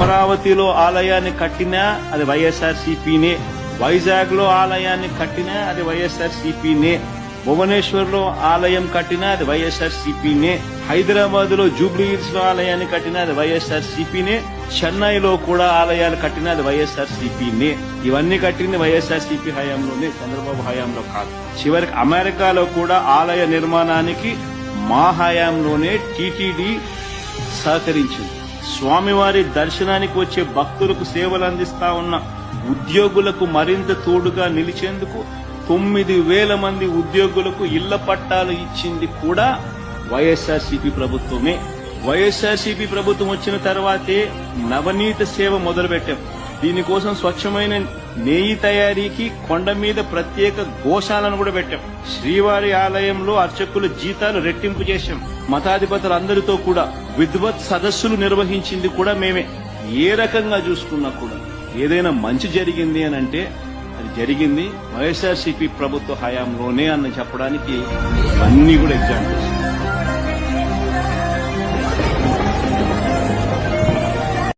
అమరావతిలో ఆలయాన్ని కట్టినా అది వైఎస్ఆర్సీపీనే, వైజాగ్ లో ఆలయాన్ని కట్టినా అది వైఎస్ఆర్సీపీనే, భువనేశ్వర్ లో ఆలయం కట్టినా అది వైఎస్ఆర్సీపీనే, హైదరాబాద్ లో జూబ్లీ హిల్స్ లో ఆలయాన్ని కట్టినా అది వైఎస్ఆర్సీపీనే, చెన్నైలో కూడా ఆలయాలు కట్టినా అది వైఎస్ఆర్సీపీనే. ఇవన్నీ కట్టింది వైఎస్ఆర్సీపీ హయాంలోనే, చంద్రబాబు హయాంలో కాదు. చివరికి అమెరికాలో కూడా ఆలయ నిర్మాణానికి మా హయాంలోనే టీటీడీ సహకరించింది. స్వామివారి దర్శనానికి వచ్చే భక్తులకు సేవలు అందిస్తా ఉన్న ఉద్యోగులకు మరింత తోడుగా నిలిచేందుకు 9,000 మంది ఉద్యోగులకు ఇళ్ల పట్టాలు ఇచ్చింది కూడా వైఎస్ఆర్సీపీ ప్రభుత్వమే. వైఎస్ఆర్సీపీ ప్రభుత్వం వచ్చిన తర్వాతే నవనీత సేవ మొదలుపెట్టాం. దీనికోసం స్వచ్ఛమైన నెయ్యి తయారీకి కొండ మీద ప్రత్యేక గోశాలను కూడా పెట్టాం. శ్రీవారి ఆలయంలో అర్చకుల జీతాలు రెట్టింపు చేశాం. మతాధిపతులందరితో కూడా విద్వత్ సదస్సులు నిర్వహించింది కూడా మేమే. ఏ రకంగా చూసుకున్నా కూడా ఏదైనా మంచి జరిగింది అని అంటే అది జరిగింది వైఎస్ఆర్సీపీ ప్రభుత్వ హయాంలోనే అని చెప్పడానికి అన్ని కూడా ఎగ్జాంపుల్స్.